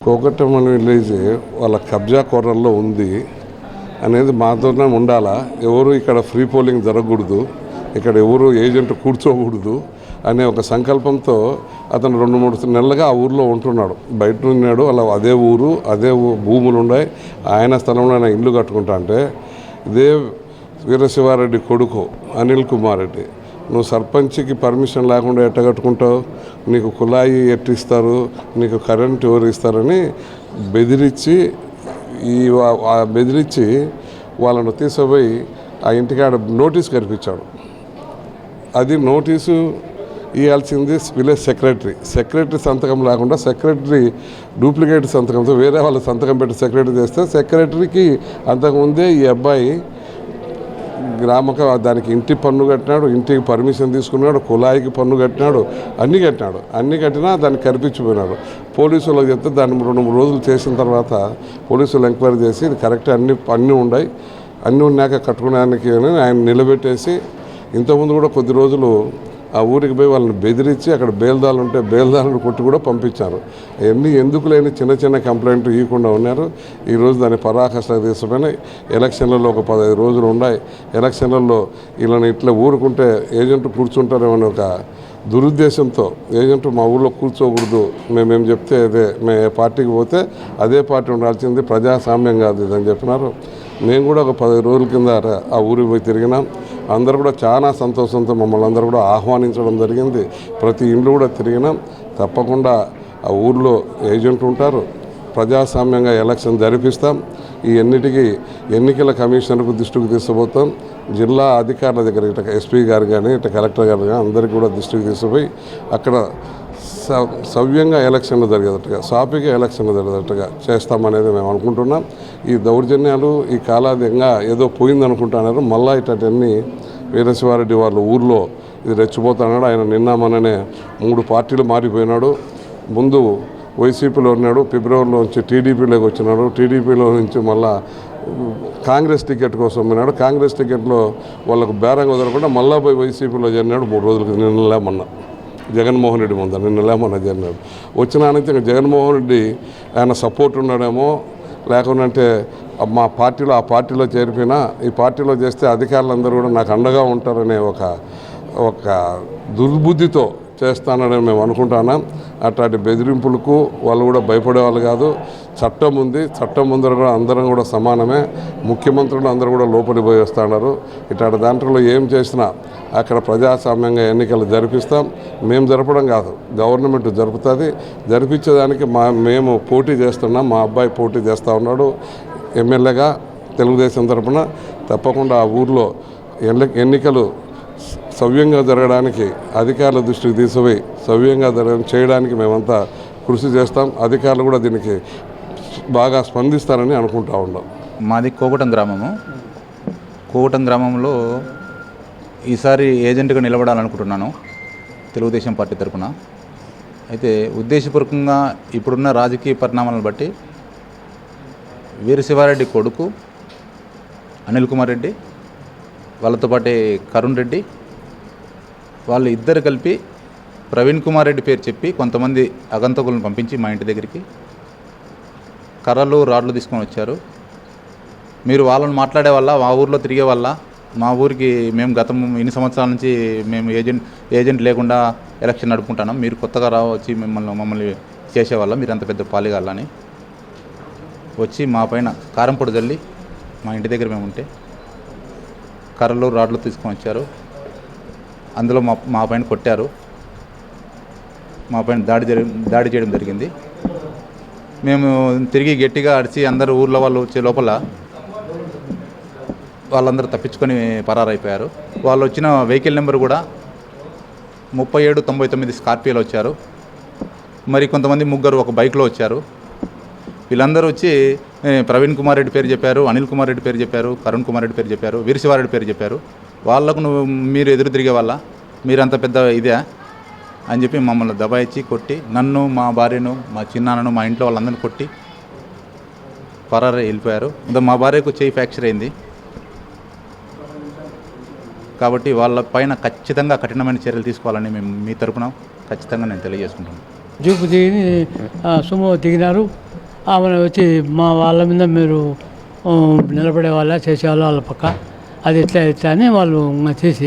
కోకటమని village వాళ్ళ కబ్జా కోరల్లో ఉంది అనేది మాతోనే ఉండాలా. ఎవరు ఇక్కడ ఫ్రీ పోలింగ్ జరగకూడదు, ఇక్కడ ఎవరు ఏజెంట్ కూర్చోకూడదు అనే ఒక సంకల్పంతో అతను 2-3 నెలలుగా ఆ ఊరిలో ఉంటున్నాడు. బయట ఉన్నాడు. అలా అదే ఊరు, అదే భూములు ఉన్నాయి. ఆయన స్థలంలో ఆయన ఇల్లు కట్టుకుంటా అంటే ఇదే వీరశివారెడ్డి కొడుకు అనిల్ కుమార్ రెడ్డి, నువ్వు సర్పంచ్కి పర్మిషన్ లేకుండా ఎట్ట కట్టుకుంటావు, నీకు కుళాయి ఎట్టిస్తారు, నీకు కరెంట్ ఎవరు ఇస్తారని బెదిరించి వాళ్ళను తీసుకుపోయి ఆ ఇంటికాడ నోటీస్ కనిపించాడు. అది నోటీసు ఇవ్వాల్సింది విలేజ్ సెక్రటరీ సంతకం లేకుండా సెక్రటరీ డూప్లికేట్ సంతకంతో వేరే వాళ్ళ సంతకం పెట్టి సెక్రటరీ చేస్తే సెక్రటరీకి అంతకుముందే ఈ అబ్బాయి దానికి ఇంటి పన్ను కట్టినాడు, ఇంటికి పర్మిషన్ తీసుకున్నాడు, కుళాయికి పన్ను కట్టినాడు, అన్నీ కట్టినా దాన్ని కనిపించిపోయినాడు. పోలీసులకు చెప్తే దాన్ని 2-3 రోజులు చేసిన తర్వాత పోలీసులు ఎంక్వైరీ చేసి ఇది కరెక్ట్ అన్నీ ఉన్నాక కట్టుకోవడానికి ఆయన నిలబెట్టేసి ఇంతకుముందు కూడా కొద్ది రోజులు ఆ ఊరికి పోయి వాళ్ళని బెదిరించి అక్కడ బేల్దాలు ఉంటే బేల్దాలను కొట్టి కూడా పంపించారు. అవన్నీ ఎందుకు లేని చిన్న కంప్లైంట్ ఇవ్వకుండా ఉన్నారు. ఈరోజు దాన్ని పరాకాష్ఠకు తీసుకుని ఎలక్షన్లలో ఒక 15 రోజులు ఉన్నాయి. ఎలక్షన్లలో వీళ్ళని ఇట్లా ఊరుకుంటే ఏజెంట్ కూర్చుంటారేమని ఒక దురుద్దేశంతో ఏజెంట్ మా ఊళ్ళో కూర్చోకూడదు, మేమేం చెప్తే అదే, మేము ఏ పార్టీకి పోతే అదే పార్టీ ఉండాల్సింది, ప్రజాస్వామ్యం కాదు ఇదని చెప్పినారు. మేము కూడా ఒక 10 రోజుల కింద ఆ ఊరికి పోయి తిరిగినాం. అందరూ కూడా చాలా సంతోషంతో మమ్మల్ని అందరూ కూడా ఆహ్వానించడం జరిగింది. ప్రతి ఇండ్లు కూడా తిరిగినాం. తప్పకుండా ఆ ఊర్లో ఏజెంట్ ఉంటారు, ప్రజాస్వామ్యంగా ఎలక్షన్ జరిపిస్తాం. ఈ ఎన్నికల కమిషనర్కు దృష్టికి తీసుకుపోతాం. జిల్లా అధికారుల దగ్గర ఇట్లా ఎస్పీ గారు కానీ ఇట్లా కలెక్టర్ గారు కానీ అందరికీ కూడా దృష్టికి తీసుకుపోయి అక్కడ సవ్యంగా ఎలక్షన్లు జరిగేటట్టుగా, సాఫీగా ఎలక్షన్లు జరిగేటట్టుగా చేస్తామనేది మేము అనుకుంటున్నాం. ఈ దౌర్జన్యాలు ఈ కాలాధంగా ఏదో పోయిందనుకుంటున్నారు. మళ్ళా ఇటన్నీ వీరశివారెడ్డి వాళ్ళ ఊర్లో ఇది రెచ్చిపోతున్నాడు. ఆయన నిన్నామననే 3 పార్టీలు మారిపోయినాడు. ముందు వైసీపీలో ఉన్నాడు, ఫిబ్రవరిలో నుంచి టీడీపీలోకి వచ్చినాడు, టీడీపీలో నుంచి మళ్ళా కాంగ్రెస్ టికెట్ కోసం పోయినాడు. కాంగ్రెస్ టికెట్లో వాళ్ళకు బేరంగా వదలకుండా మళ్ళా పోయి వైసీపీలో చేరినాడు. 3 రోజులకి నిన్నలేమన్నా జగన్మోహన్ రెడ్డి ముందు నిన్నలేమన్నా చేరినాడు. వచ్చినానంటే ఇంకా జగన్మోహన్ రెడ్డి ఆయన సపోర్ట్ ఉన్నాడేమో, లేకుంటే మా పార్టీలో ఆ పార్టీలో చేరిపోయినా ఈ పార్టీలో చేస్తే అధికారులందరూ కూడా నాకు అండగా ఉంటారనే ఒక దుర్బుద్ధితో చేస్తానని మేము అనుకుంటున్నాం. అట్లాంటి బెదిరింపులకు వాళ్ళు కూడా భయపడేవాళ్ళు కాదు. చట్టం ఉంది, చట్టం ముందర కూడా అందరం కూడా సమానమే. ముఖ్యమంత్రులు అందరూ కూడా లోపలికి పోయి వస్తున్నారు. ఇట్లాంటి దాంట్లో ఏం చేసినా అక్కడ ప్రజాస్వామ్యంగా ఎన్నికలు జరిపిస్తాం. మేము జరపడం కాదు, గవర్నమెంట్ జరుపుతుంది. జరిపించేదానికి మేము పోటీ చేస్తున్నాం. మా అబ్బాయి పోటీ చేస్తూ ఉన్నాడు ఎమ్మెల్యేగా తెలుగుదేశం తరఫున. తప్పకుండా ఆ ఊర్లో ఎన్నికలు సవ్యంగా జరగడానికి అధికారుల దృష్టికి తీసుకుపోయి సవ్యంగా చేయడానికి మేమంతా కృషి చేస్తాం. అధికారులు కూడా దీనికి బాగా స్పందిస్తారని అనుకుంటా ఉన్నాం. మాది కోకటం గ్రామము. కోకటం గ్రామంలో ఈసారి ఏజెంట్గా నిలబడాలనుకుంటున్నాను తెలుగుదేశం పార్టీ తరఫున. అయితే ఉద్దేశపూర్వకంగా ఇప్పుడున్న రాజకీయ పరిణామాలను బట్టి వీరశివారెడ్డి కొడుకు అనిల్ కుమార్ రెడ్డి, వాళ్ళతో పాటు కరుణ్ రెడ్డి, వాళ్ళు ఇద్దరు కలిపి ప్రవీణ్ కుమార్ రెడ్డి పేరు చెప్పి కొంతమంది అగంతకులను పంపించి మా ఇంటి దగ్గరికి కర్రలు రాడ్లు తీసుకొని వచ్చారు. మీరు వాళ్ళని మాట్లాడే వల్ల, మా ఊర్లో తిరిగే వల్ల, మా ఊరికి మేము గతం ఇన్ని సంవత్సరాల నుంచి మేము ఏజెంట్ లేకుండా ఎలక్షన్ నడుపుకుంటున్నాం, మీరు కొత్తగా వచ్చి మమ్మల్ని చేసేవాళ్ళ, మీరు అంత పెద్ద పాలిగాలని వచ్చి మా పైన కారం పొడి జల్లి మా ఇంటి దగ్గర మేము ఉంటే కర్రలు రాడ్లు తీసుకొని వచ్చారు. అందులో మా పైన కొట్టారు, మా పైన దాడి చేయడం జరిగింది. మేము తిరిగి గట్టిగా అరిచి అందరూ ఊర్లో వాళ్ళు వచ్చే లోపల వాళ్ళందరూ తప్పించుకొని పరారైపోయారు. వాళ్ళు వచ్చిన వెహికల్ నెంబర్ కూడా 3799 స్కార్పియోలో వచ్చారు. మరి కొంతమంది ముగ్గురు ఒక బైక్లో వచ్చారు. వీళ్ళందరూ వచ్చి ప్రవీణ్ కుమార్ రెడ్డి పేరు చెప్పారు, అనిల్ కుమార్ రెడ్డి పేరు చెప్పారు, కరుణ్ కుమార్ రెడ్డి పేరు చెప్పారు, వీరశివారెడ్డి పేరు చెప్పారు. వాళ్ళకు మీరు ఎదురు తిరిగే వాళ్ళ, మీరంత పెద్ద ఇదే అని చెప్పి మమ్మల్ని దబాయించి కొట్టి, నన్ను, మా భార్యను, మా చిన్నాన్నను, మా ఇంట్లో వాళ్ళందరినీ కొట్టి పరారై వెళ్ళిపోయారు. మా భార్యకు చేయి ఫ్రాక్చర్ అయింది. కాబట్టి వాళ్ళ పైన ఖచ్చితంగా కఠినమైన చర్యలు తీసుకోవాలని మేము మీ తరపున ఖచ్చితంగా నేను తెలియజేసుకుంటాను. జీపు దిగి సుమో దిగినారు. ఆమె వచ్చి మా వాళ్ళ మీద మీరు నిలబడే వాళ్ళ చేసేవాళ్ళు వాళ్ళ పక్క అది ఎట్లా అని వాళ్ళు చేసి